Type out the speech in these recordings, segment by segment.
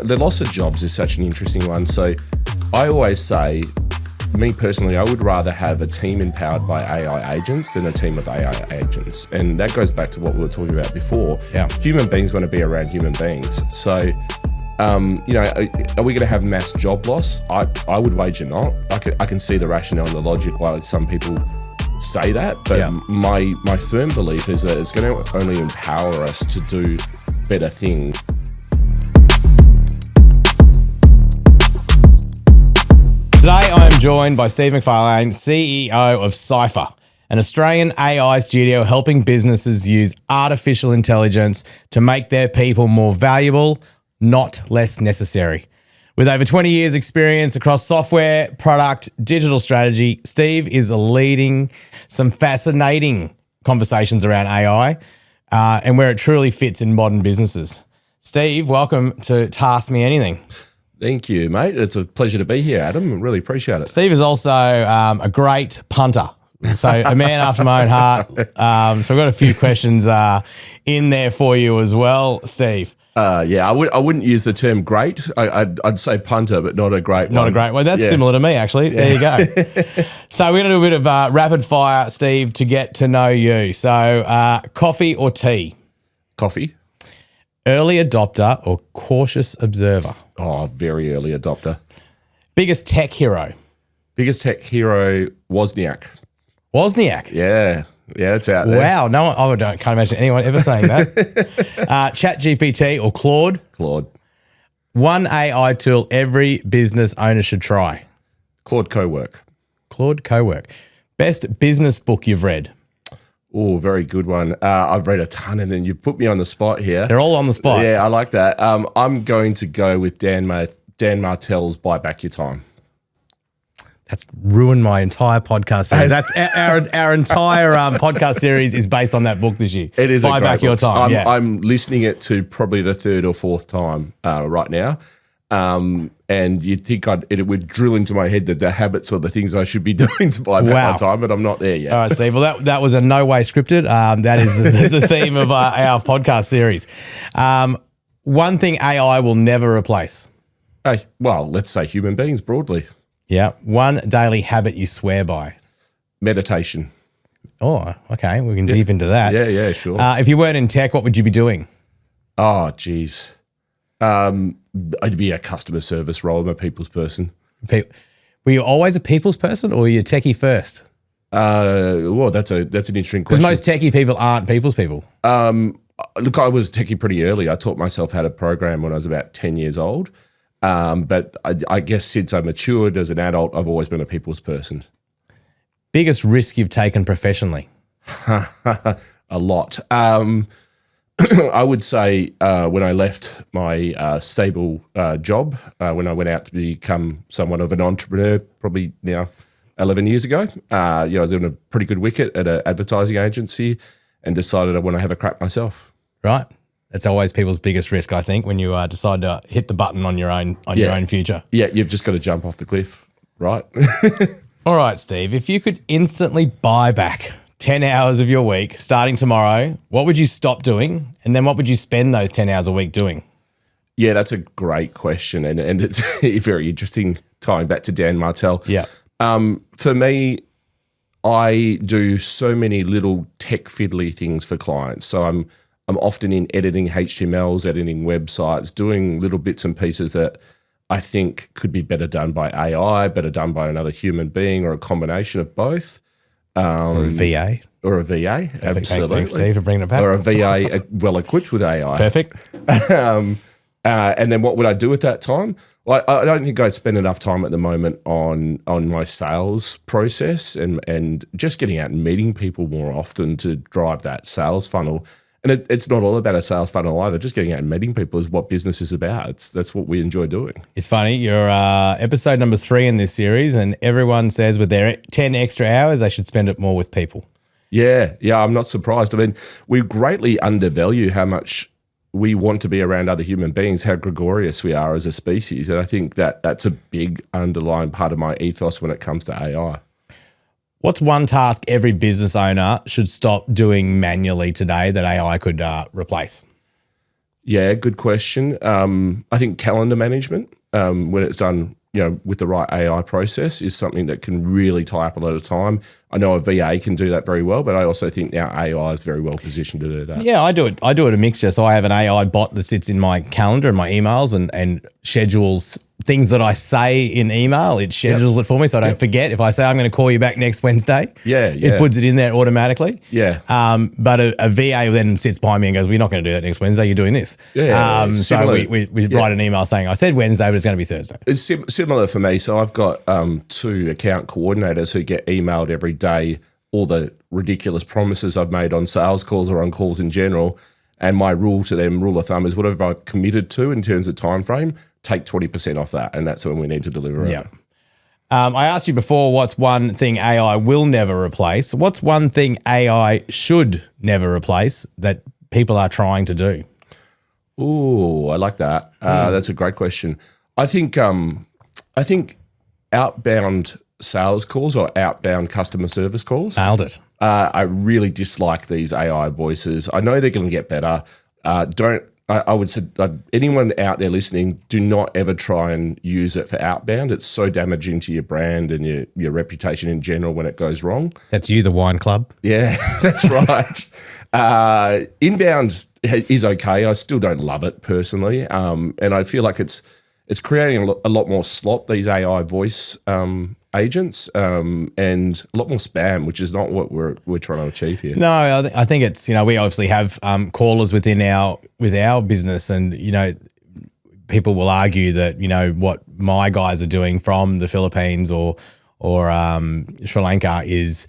the loss of jobs is such an interesting one. So I always say, me personally, I would rather have a team empowered by AI agents than a team of AI agents. And that goes back to what we were talking about before. Yeah. Human beings want to be around human beings. So, are we going to have mass job loss? I would wager not. I can see the rationale and the logic why some people say that, but my firm belief is that it's going to only empower us to do better things. Today I am joined by Steve MacFarlane, CEO of Syfre, an Australian AI studio helping businesses use artificial intelligence to make their people more valuable, not less necessary. With over 20 years experience across software, product, digital strategy, Steve is leading some fascinating conversations around AI and where it truly fits in modern businesses. Steve, welcome to Task Me Anything. Thank you, mate. It's a pleasure to be here, Adam. I really appreciate it. Steve is also a great punter. So a man after my own heart. So I've got a few questions in there for you as well, Steve. I wouldn't use the term great. I'd say punter, but not a great one. Not a great one. That's similar to me, actually. There you go. So we're going to do a bit of rapid fire, Steve, to get to know you. So coffee or tea? Coffee. Early adopter or cautious observer? Oh, very early adopter. Biggest tech hero? Biggest tech hero, Wozniak. Wozniak? Yeah, it's out there. Wow, can't imagine anyone ever saying that. ChatGPT or Claude? Claude. One AI tool every business owner should try? Claude Cowork. Claude Cowork. Best business book you've read? Oh, very good one. I've read a ton, and then you've put me on the spot here. They're all on the spot. Yeah, I like that. I'm going to go with Dan Martell's Buy Back Your Time. That's ruined my entire podcast series. That's our entire podcast series is based on that book this year. It is Buy Back Your Time. I'm listening it to probably the third or fourth time right now. And you'd think it would drill into my head the habits or the things I should be doing to buy back my time, but I'm not there yet. All right, Steve. Well, that was in no way scripted. That is the theme of our podcast series. One thing AI will never replace. Let's say human beings broadly. Yeah. One daily habit you swear by. Meditation. Oh, okay. We can dive into that. Yeah, sure. If you weren't in tech, what would you be doing? Oh, geez. I'd be a customer service role. I'm a people's person. Were you always a people's person or were you techie first? That's an interesting question. Because most techie people aren't people's people. Look, I was techie pretty early. I taught myself how to program when I was about 10 years old. But I guess since I matured as an adult, I've always been a people's person. Biggest risk you've taken professionally? A lot. I would say when I left my stable job, when I went out to become somewhat of an entrepreneur, probably now 11 years ago, I was in a pretty good wicket at an advertising agency and decided I want to have a crack myself. Right. That's always people's biggest risk, I think, when you decide to hit the button on your own future. Yeah, you've just got to jump off the cliff, right? All right, Steve, if you could instantly buy back 10 hours of your week starting tomorrow, what would you stop doing? And then what would you spend those 10 hours a week doing? Yeah, that's a great question. And it's very interesting tying back to Dan Martell. Yeah. For me, I do so many little tech fiddly things for clients. So I'm often in editing HTMLs, editing websites, doing little bits and pieces that I think could be better done by AI, better done by another human being, or a combination of both. Or a VA. Or a VA, absolutely. Thanks, Steve, for bringing it back. Or a VA well equipped with AI. Perfect. And then what would I do at that time? Well, I don't think I'd spend enough time at the moment on my sales process and just getting out and meeting people more often to drive that sales funnel. And it's not all about a sales funnel either. Just getting out and meeting people is what business is about. That's what we enjoy doing. It's funny. You're episode number 3 in this series, and everyone says with their 10 extra hours, they should spend it more with people. Yeah, I'm not surprised. I mean, we greatly undervalue how much we want to be around other human beings, how gregarious we are as a species. And I think that's a big underlying part of my ethos when it comes to AI. What's one task every business owner should stop doing manually today that AI could replace? Yeah, good question. I think calendar management, when it's done, with the right AI process, is something that can really tie up a lot of time. I know a VA can do that very well, but I also think now AI is very well positioned to do that. Yeah, I do it a mixture. So I have an AI bot that sits in my calendar and my emails and schedules things that I say in email. It schedules it for me so I don't forget. If I say I'm going to call you back next Wednesday, it puts it in there automatically. Yeah. But a VA then sits behind me and goes, "We're not going to do that next Wednesday. You're doing this." So we write an email saying, "I said Wednesday, but it's going to be Thursday." It's similar for me. So I've got 2 account coordinators who get emailed every day all the ridiculous promises I've made on sales calls or on calls in general. And my rule of thumb is whatever I've committed to in terms of time frame, take 20% off that. And that's when we need to deliver it. Yeah. I asked you before, what's one thing AI will never replace? What's one thing AI should never replace that people are trying to do? Ooh, I like that. That's a great question. I think outbound sales calls or outbound customer service calls. Nailed it. I really dislike these AI voices. I know they're going to get better. I would say anyone out there listening, do not ever try and use it for outbound. It's so damaging to your brand and your reputation in general when it goes wrong. That's you, the wine club. Yeah, that's right. Inbound is okay. I still don't love it personally. And I feel like it's creating a lot more slop, these AI voice agents, and a lot more spam, which is not what we're trying to achieve here. No, I think it's, we obviously have callers with our business, and people will argue that what my guys are doing from the Philippines or Sri Lanka is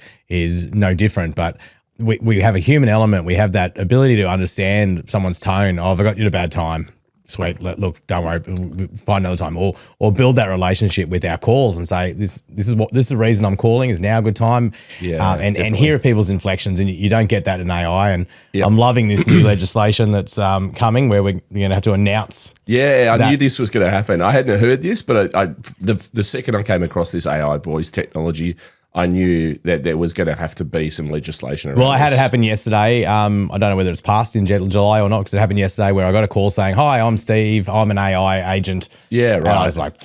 no different, but we have a human element. We have that ability to understand someone's tone. Oh, have I got you at a bad time? Sweet. Look, don't worry. We'll find another time, or build that relationship with our calls and say this is the reason I'm calling. Is now a good time? Yeah, and hear people's inflections, and you don't get that in AI. And I'm loving this new legislation that's coming, where we're going to have to announce. Yeah, I knew this was going to happen. I hadn't heard this, but the second I came across this AI voice technology, I knew that there was going to have to be some legislation around. Well, I had it happen yesterday. I don't know whether it's passed in July or not, because it happened yesterday where I got a call saying, "Hi, I'm Steve. I'm an AI agent." Yeah, right. And I was like,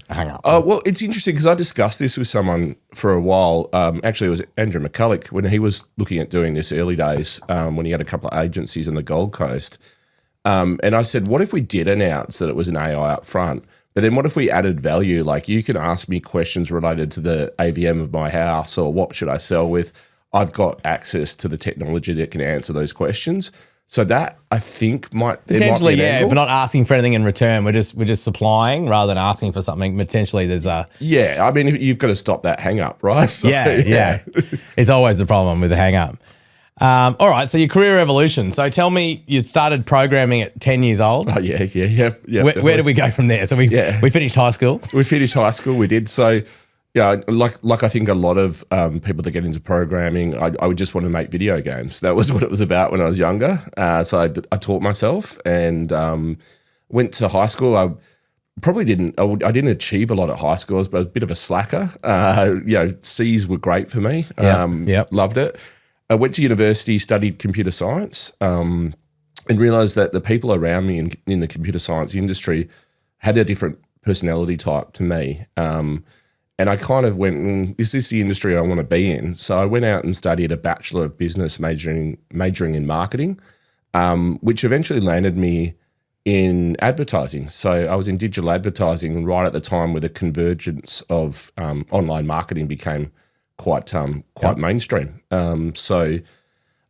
hang up. Oh, well, it's interesting because I discussed this with someone for a while. Actually, it was Andrew McCulloch when he was looking at doing this early days, when he had a couple of agencies on the Gold Coast. And I said, what if we did announce that it was an AI up front? But then what if we added value? Like, you can ask me questions related to the AVM of my house, or what should I sell with? I've got access to the technology that can answer those questions. So that, I think, might potentially, if we're not asking for anything in return. We're just supplying rather than asking for something. Potentially, there's a I mean, you've got to stop that hang up, right? So, yeah. It's always the problem with the hang up. All right, so your career evolution. So tell me, you started programming at 10 years old. Oh, yeah. Where did we go from there? So we finished high school. We finished high school, we did. So, like I think a lot of people that get into programming, I would just want to make video games. That was what it was about when I was younger. So I taught myself and went to high school. I didn't achieve a lot at high school, but I was a bit of a slacker. C's were great for me. Loved it. I went to university, studied computer science, and realised that the people around me in the computer science industry had a different personality type to me. And I kind of went, is this the industry I want to be in? So I went out and studied a Bachelor of Business majoring in marketing, which eventually landed me in advertising. So I was in digital advertising right at the time where the convergence of online marketing became quite mainstream. So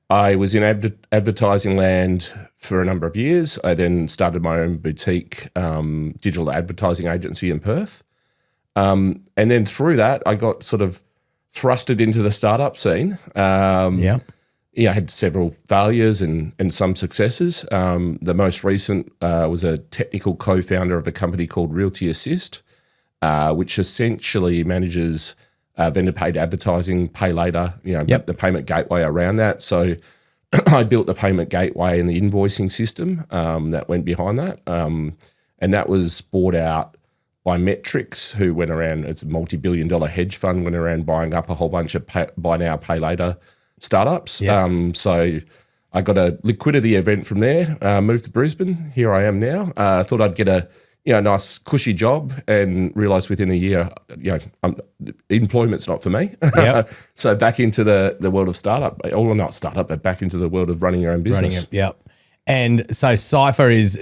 I was in advertising land for a number of years. I then started my own boutique digital advertising agency in Perth. And then through that, I got sort of thrusted into the startup scene. I had several failures and some successes. The most recent was a technical co-founder of a company called Realty Assist, which essentially manages vendor-paid advertising, pay later, the payment gateway around that. So I built the payment gateway and the invoicing system that went behind that. And that was bought out by Metrics, who went around, it's a multi-billion-dollar hedge fund, went around buying up a whole bunch of buy now, pay later startups. Yes. So I got a liquidity event from there, moved to Brisbane. Here I am now. I thought I'd get a nice cushy job, and realised within a year, employment's not for me. Yep. So back into the world of startup, or not startup, but back into the world of running your own business. Yep. And so Syfre is,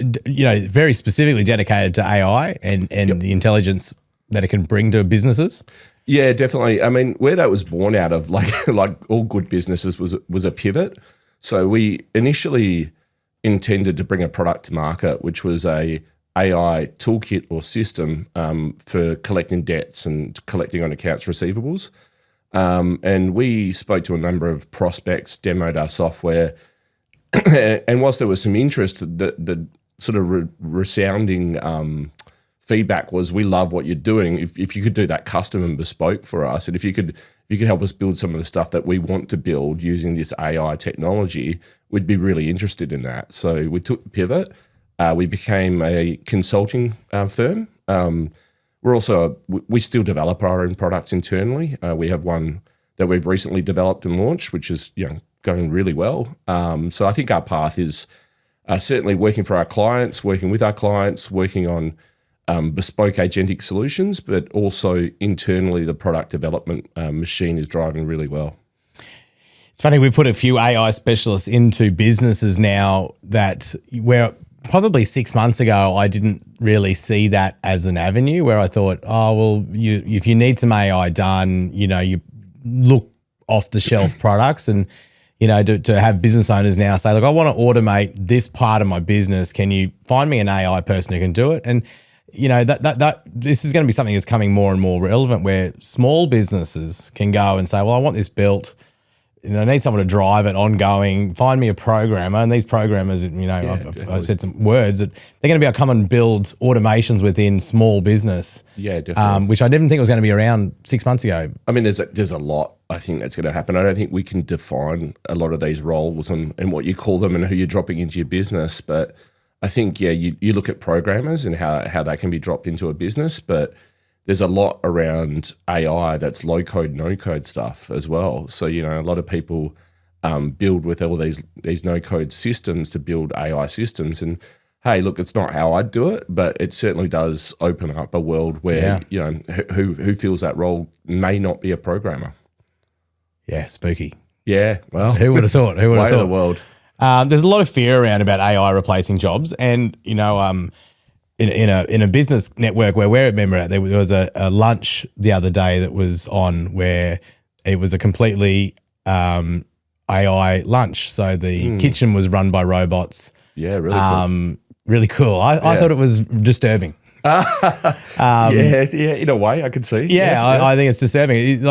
very specifically dedicated to AI and the intelligence that it can bring to businesses. Yeah, definitely. I mean, where that was born out of, like all good businesses, was a pivot. So we initially intended to bring a product to market, which was a AI toolkit or system for collecting debts and collecting on accounts receivables. And we spoke to a number of prospects, demoed our software, and whilst there was some interest, the sort of resounding feedback was, we love what you're doing. If you could do that custom and bespoke for us, and if you could help us build some of the stuff that we want to build using this AI technology, we'd be really interested in that. So we took the pivot. We became a consulting firm. We still develop our own products internally. We have one that we've recently developed and launched, which is going really well. So I think our path is certainly working for our clients, working with our clients, working on bespoke agentic solutions, but also internally the product development machine is driving really well. It's funny, we put a few AI specialists into businesses now that where probably 6 months ago I didn't really see that as an avenue, where I thought, if you need some AI done, you look off the shelf products, and to have business owners now say, look, I want to automate this part of my business. Can you find me an AI person who can do it? And that this is going to be something that's coming more and more relevant, where small businesses can go and say, well, I want this built. I need someone to drive it ongoing. Find me a programmer, and these programmers, I've said some words that they're going to be able to come and build automations within small business. Yeah, definitely. Which I didn't think was going to be around 6 months ago. I mean, there's a lot I think that's going to happen. I don't think we can define a lot of these roles and what you call them and who you're dropping into your business. But I think, you look at programmers and how they can be dropped into a business, but there's a lot around AI that's low code, no code stuff as well. So, a lot of people build with all these no code systems to build AI systems. And hey, look, it's not how I'd do it, but it certainly does open up a world where, who fills that role may not be a programmer. Yeah, spooky. Yeah, well. Who would have thought? Who would have thought? Way of the world. There's a lot of fear around about AI replacing jobs, and in a business network where we're a member at, there was a lunch the other day that was on where it was a completely AI lunch. So the kitchen was run by robots. Yeah, really cool. Really cool. I thought it was disturbing. In a way, I could see. I think it's disturbing.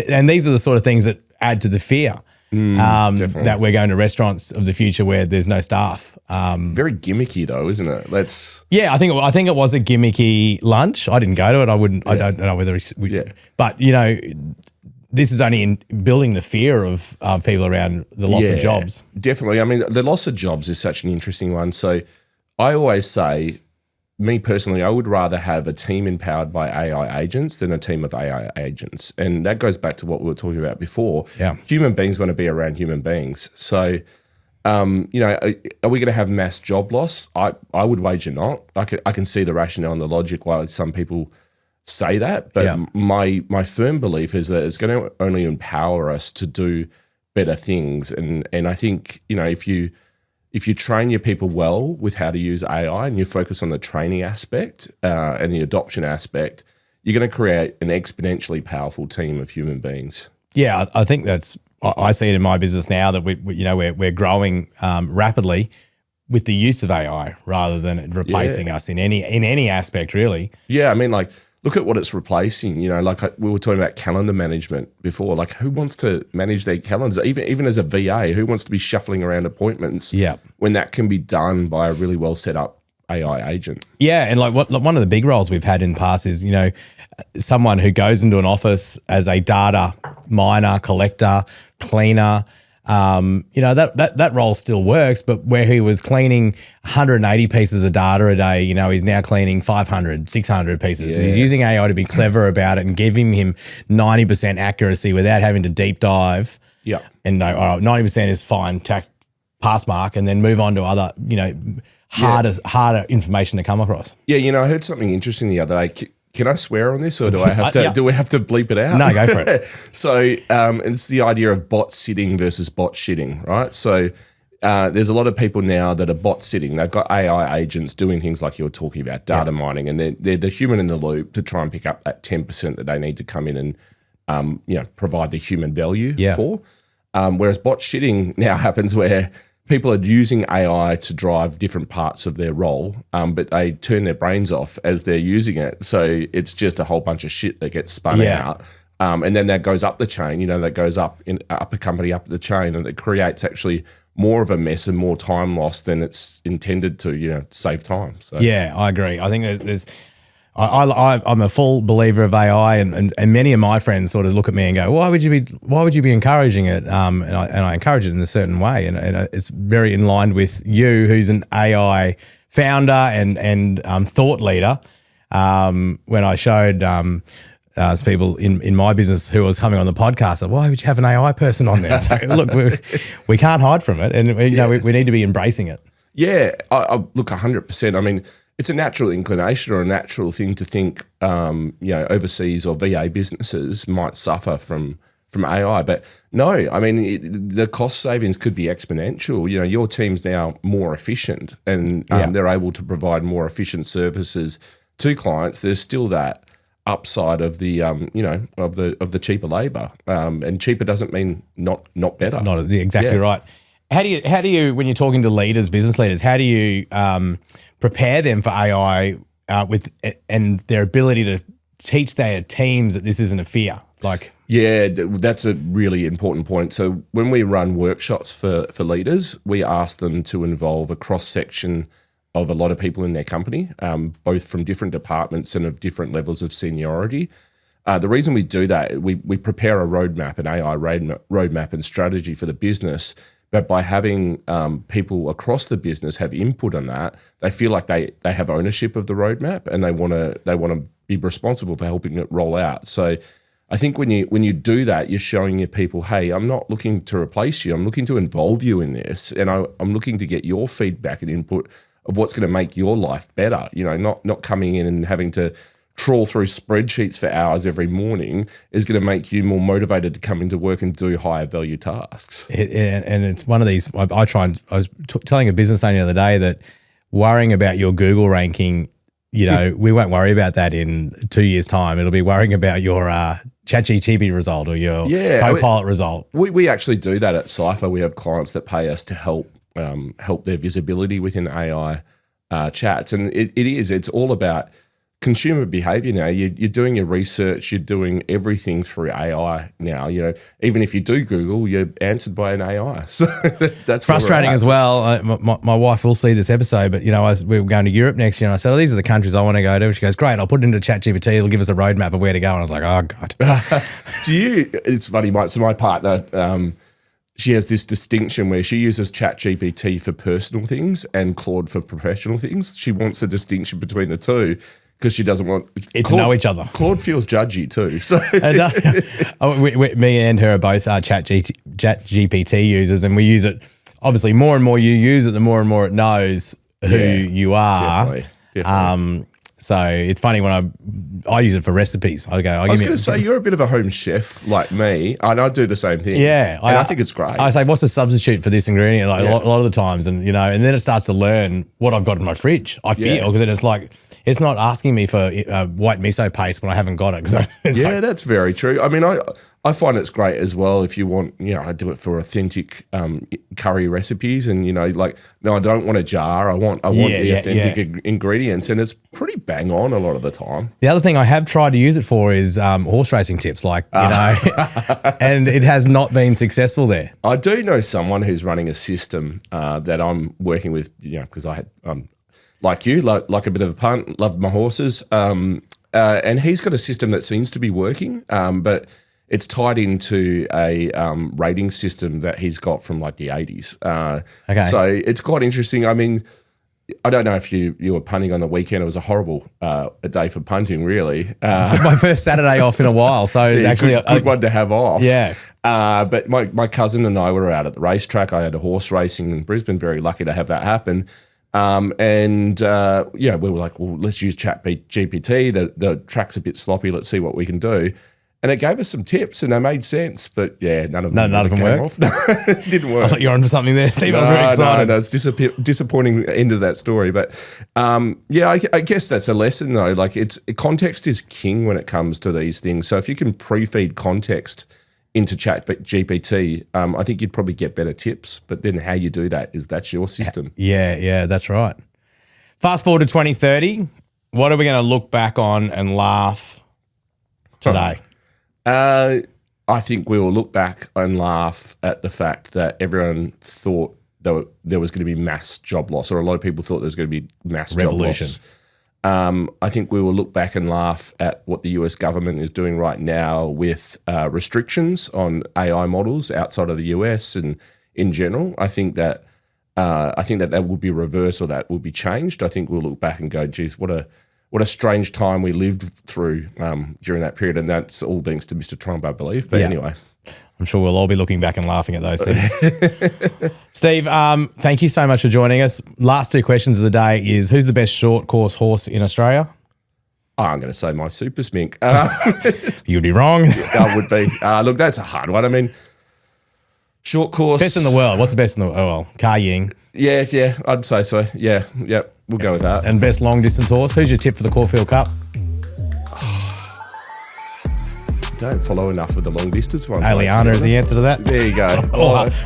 And these are the sort of things that add to the fear. That we're going to restaurants of the future where there's no staff. Very gimmicky though, isn't it? I think it was a gimmicky lunch. I didn't go to it. I wouldn't. I don't know whether. But this is only in building the fear of people around the loss of jobs. Definitely. I mean, the loss of jobs is such an interesting one. So I always say, me personally, I would rather have a team empowered by AI agents than a team of AI agents. And that goes back to what we were talking about before. Yeah. Human beings want to be around human beings. So, are we going to have mass job loss? I would wager not. I can see the rationale and the logic why some people say that. But my firm belief is that it's going to only empower us to do better things. And I think, if you train your people well with how to use AI and you focus on the training aspect and the adoption aspect, you're going to create an exponentially powerful team of human beings. Yeah, I think I see it in my business now that we're growing rapidly with the use of AI rather than replacing us in any aspect, really. Yeah, I mean, look at what it's replacing. We were talking about calendar management before. Like, who wants to manage their calendars? Even as a VA, who wants to be shuffling around appointments? Yeah. When that can be done by a really well set up AI agent. Yeah, and one of the big roles we've had in the past is someone who goes into an office as a data miner, collector, cleaner. That role still works, but where he was cleaning 180 pieces of data a day, he's now cleaning 500, 600 pieces because he's using AI to be clever about it and giving him 90% accuracy without having to deep dive. Yeah. And 90% is fine. pass mark and then move on to other, harder information to come across. Yeah, I heard something interesting the other day. Can I swear on this, or do I have to? Do we have to bleep it out? No, go for it. So it's the idea of bot sitting versus bot shitting, right? So there's a lot of people now that are bot sitting. They've got AI agents doing things like you were talking about, data mining, and they're the human in the loop to try and pick up that 10% that they need to come in and provide the human value for. Whereas bot shitting now happens where people are using AI to drive different parts of their role, but they turn their brains off as they're using it. So it's just a whole bunch of shit that gets spun out. And then that goes up the chain, that goes up a company up the chain, and it creates actually more of a mess and more time lost than it's intended to, save time. So. Yeah, I agree. I think I'm a full believer of AI, and many of my friends sort of look at me and go, "Why would you be encouraging it?" And I encourage it in a certain way, and it's very in line with you, who's an AI founder and thought leader. When I showed people in my business who was coming on the podcast, why would you have an AI person on there? So, look, we can't hide from it, and we need to be embracing it. Yeah, I look 100%. I mean, it's a natural inclination or a natural thing to think, overseas or VA businesses might suffer from AI, but no, I mean, the cost savings could be exponential. Your team's now more efficient, and they're able to provide more efficient services to clients. There's still that upside of the of the cheaper labor, and cheaper doesn't mean not better. Not exactly right. How do you when you're talking to leaders, business leaders, how do you prepare them for AI and their ability to teach their teams that this isn't a fear? That's a really important point. So when we run workshops for leaders, we ask them to involve a cross section of a lot of people in their company, both from different departments and of different levels of seniority. The reason we do that, we prepare a roadmap, an AI roadmap and strategy for the business. But by having people across the business have input on that, they feel like they have ownership of the roadmap, and they want to be responsible for helping it roll out. So I think when you do that, you're showing your people, hey, I'm not looking to replace you. I'm looking to involve you in this, and I'm looking to get your feedback and input of what's going to make your life better. Not coming in and having to trawl through spreadsheets for hours every morning is going to make you more motivated to come into work and do higher value tasks. And it's one of these, I was telling a business owner the other day that worrying about your Google ranking, we won't worry about that in 2 years' time. It'll be worrying about your ChatGPT result or your Copilot result. We actually do that at Syfre. We have clients that pay us to help their visibility within AI chats. And it's all about consumer behavior now. You're doing your research, you're doing everything through AI now. Even if you do Google, you're answered by an AI. So that's frustrating as well. My wife will see this episode, but we were going to Europe next year, and I said, these are the countries I want to go to. She goes, great, I'll put it into ChatGPT. It'll give us a roadmap of where to go. And I was like, oh God. It's funny, my partner, she has this distinction where she uses ChatGPT for personal things and Claude for professional things. She wants a distinction between the two, because she doesn't want it to know each other. Claude feels judgy too. So me and her are both ChatGPT users, and we use it. Obviously, more and more you use it, the more and more it knows who you are. Definitely. So it's funny when I use it for recipes. I was going to say, you're a bit of a home chef like me, and I do the same thing. Yeah, and I think it's great. I say, what's the substitute for this ingredient? A lot of the times, and and then it starts to learn what I've got in my fridge. I feel because then it's like, it's not asking me for white miso paste when I haven't got it. That's very true. I mean, I find it's great as well if you want, I do it for authentic curry recipes, and no, I don't want a jar. I want the authentic ingredients, and it's pretty bang on a lot of the time. The other thing I have tried to use it for is horse racing tips, and it has not been successful there. I do know someone who's running a system that I'm working with, because I had like you, like a bit of a punt, love my horses, and he's got a system that seems to be working, but it's tied into a rating system that he's got from the 80s. Okay. So it's quite interesting. I mean, I don't know if you were punting on the weekend. It was a horrible a day for punting, really. My first Saturday off in a while, so it was actually a good one to have off. Yeah. But my cousin and I were out at the racetrack. I had a horse racing in Brisbane. Very lucky to have that happen. We were like, well, let's use GPT. The track's a bit sloppy. Let's see what we can do. And it gave us some tips, and they made sense. But yeah, none of them worked. No, it didn't work. I thought you were onto something there, Steve. I was very excited. No, it's disappointing end of that story. But I guess that's a lesson though. Like context is king when it comes to these things. So if you can pre-feed context into GPT, I think you'd probably get better tips. But then how you do that's your system. Yeah, that's right. Fast forward to 2030. What are we going to look back on and laugh today? I think we will look back and laugh at the fact that everyone thought there was going to be mass job loss, or a lot of people thought there was going to be mass revolution. Job loss. I think we will look back and laugh at what the US government is doing right now with restrictions on AI models outside of the US and in general. I think that will be reversed, or that will be changed. I think we'll look back and go, geez, what a strange time we lived through during that period. And that's all thanks to Mr. Trump, I believe. But anyway. I'm sure we'll all be looking back and laughing at those things. Steve, thank you so much for joining us. Last two questions of the day is, who's the best short course horse in Australia? I'm going to say my Super Smink. You'd be wrong. I would be. Look, that's a hard one. I mean, short course. Best in the world. What's the best in the world? Oh, well, Car Ying. Yeah, I'd say so. Yeah, we'll go with that. And best long distance horse? Who's your tip for the Caulfield Cup? Don't follow enough of the long distance one. Aliana is the answer to that. There you go.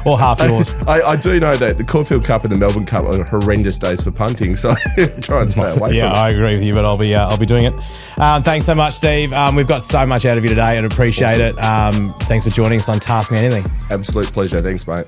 or half yours. I do know that the Caulfield Cup and the Melbourne Cup are horrendous days for punting, so try and stay away from it. Yeah, I agree with you, but I'll be doing it. Thanks so much, Steve. We've got so much out of you today and appreciate it. Thanks for joining us on Task Me Anything. Absolute pleasure. Thanks, mate.